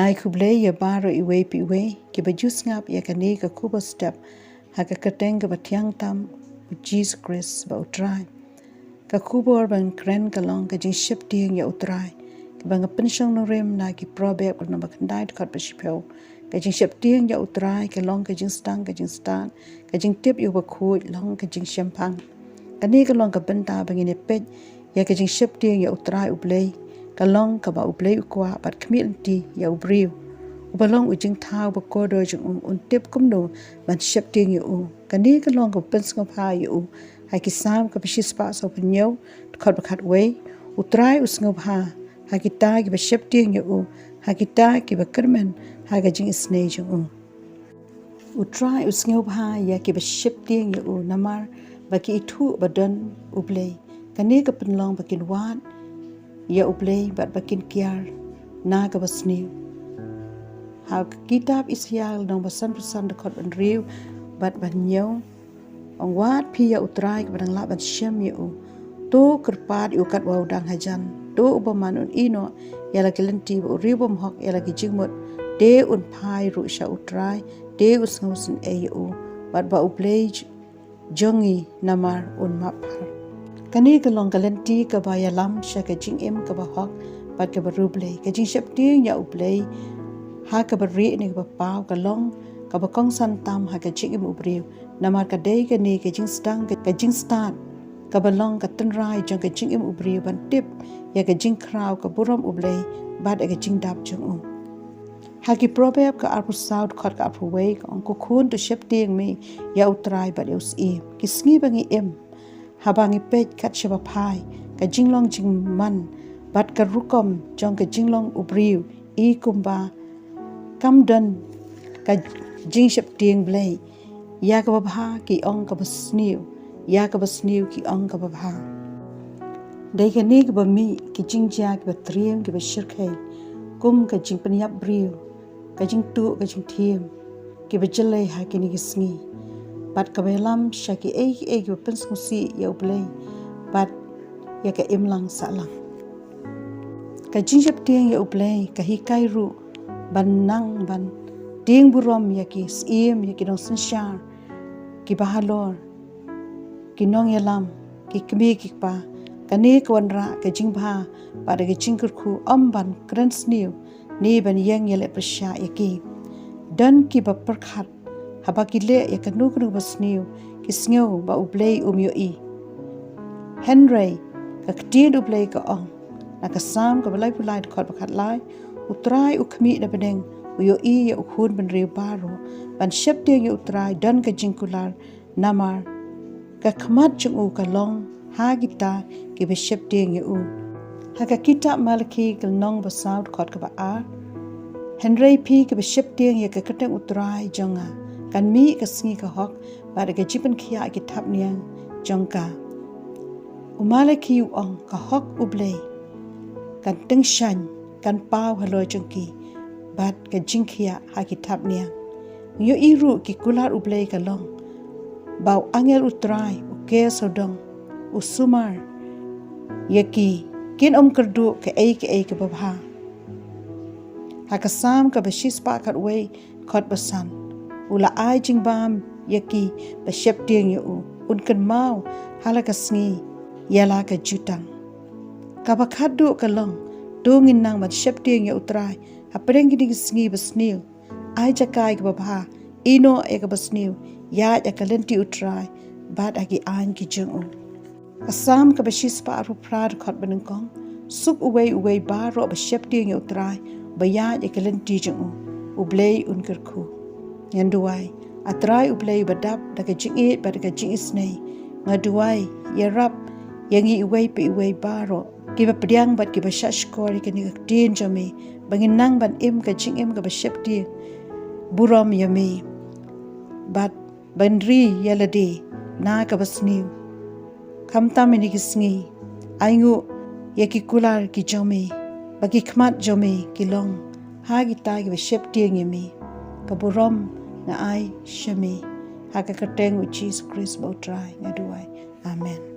nai kublay ya baro iwe pi iwe ki bajus ngap ya kani ka kuba step haka kateng ka batiang tam Jesus Christ ba utrai ka kubor ban kren kalong ka jingsheptieng ya utrai ka bang pensyong no rem na ki probeb ka namba kandai kat bashipeu ka jingsheptieng ya utrai ka long ka jingstan ka jingstan ka jingtip yu ba khu long ka jingshempang kani ka long ka benta bangine pet ya ka jingsheptieng ya utrai ublay kalong ka ba ublay ukwa bat kmilti ya ubriu ubalong ujing thau ba kodo jung tip kumno ban sheptieng yu kani ka long ka pensngop ha yu hai ki sam ka bishispa so penyo khot bakhat we utrai usngop ha ha ki ta ki ba sheptieng yu ha ki ta ki ba kermen ha ga jing snei jung utrai usngop ha ya ki ba sheptieng yu namar ba ki thu ba don ublay kani ka penlong ba kin wat ya ublay bat bakin kiar na ka basniu ha kitab Israel nong basan de khot ban riu bat ban nyau ong wat pi ya utrai badang la ban shem yu to kerpat yu kat wau dang hajan to ubaman un ino ya la kelenti bu riu bom hok ya la ki jingmot de un pai ru sha utrai de usngusin e yu bat ba ublay jongi namar un mapar kani ka long kalenti ka ba ya lam sha ka jing em ka ba hok bat ka ba rublay ka jing sheptieng ya ublay ha ka ba ri ni ka ba pau ka long ka ba kong san tam ha ka jing em ubriu namar ka dei ka ni ka jing stang ka jing start ka ba long ka tan rai jong ka jing em ubriu ban tip ya ka jing kraw ka buram ublay bat ka jing dap jong ha ki probeb ka arpu saud khot ka arpu wei ka ong ko khun to sheptieng me ya utrai bat ya us e ki sngi bangi em habangi pej kat shaba pai ka jinglong jing man bat ka rukom jong ka jinglong ubriu i kumba kamdan ka jingsheptieng blay ya ka babha ki ong ka basniu ya ka basniu ki ong ka babha dai ka ni ka ba mi ki jingja ki ba triem ki ba shirkhai kum ka jing penyap briu ka jing tu ka jing thiem ki ba jalai ha ki ni ki sngi bat ka belam shaki e ki pens musi ya ublay bat ya ka imlang salang ka jingsheptieng ya ublay ka hikai ru ban nang ban ding burom ya ki sim ya ki dong senshar ki bahalor ki nong yalam ki kmi ki pa kani kwanra ka jingba ba da ki jingkur khu amban krensniu ni ban yang yele persha ya ki dan ki ba perkhat habakile ya kanu kanu basniu kisngeu ba ublay umyo i henry ka ktin ublay ka ong na kasam ka balai pulai khot bakhat lai utrai ukmi na beneng uyo i ya ukhun ban riu baro ban sheptieng ya utrai dan ka jingkular namar ka khmat chung u ka long ha gita ki be sheptieng ya u ha ka kita malaki kal nong ba saud khot ka ba a henry pi ka be sheptieng ya ka kateng utrai jonga kan mi ka sngi ka hok ba da ka jipan khia ki thap niang jongka umala ki ong ka hok ublay kan teng shan kan pau halo jongki bat ka jingkhia ha ki thap niang yo iru ki kular ublay ka long bau angel utrai uke sodong usumar yaki kin kerdu ka ka babha ha ka sam ka bashis pa kat wei khot basan ula ai jingbam yaki ba sheptieng yu unkan mau halaka sngi yala ka jutang ka ba khadu ka long dongin nang ba sheptieng yu utrai apreng gi sngi basniu ai jakai ka babha ino e ka basniu ya ya ka lenti utrai bad agi an ki jung asam ka bashis pa aru prad khot banengkong sup uwei baro ba sheptieng yu utrai ba ya ya ka lenti jung ublay unker khu yanduai atrai ublay badap daga jingit badaga jingisnei ngaduai yarap yangi uwei pe uwei baro kiba pediang bat kiba shashkori kini tin jami bangin nang ban im ka jingim ka bashepti buram yami bat bandri yalade na ka basniu kamtam ini kisngi aingu yaki kular ki jami bagi khmat jami kilong ha gita ki bashepti yami ka buram na ai shami ha ka kateng with Jesus Christ bo trai ngaduai amen.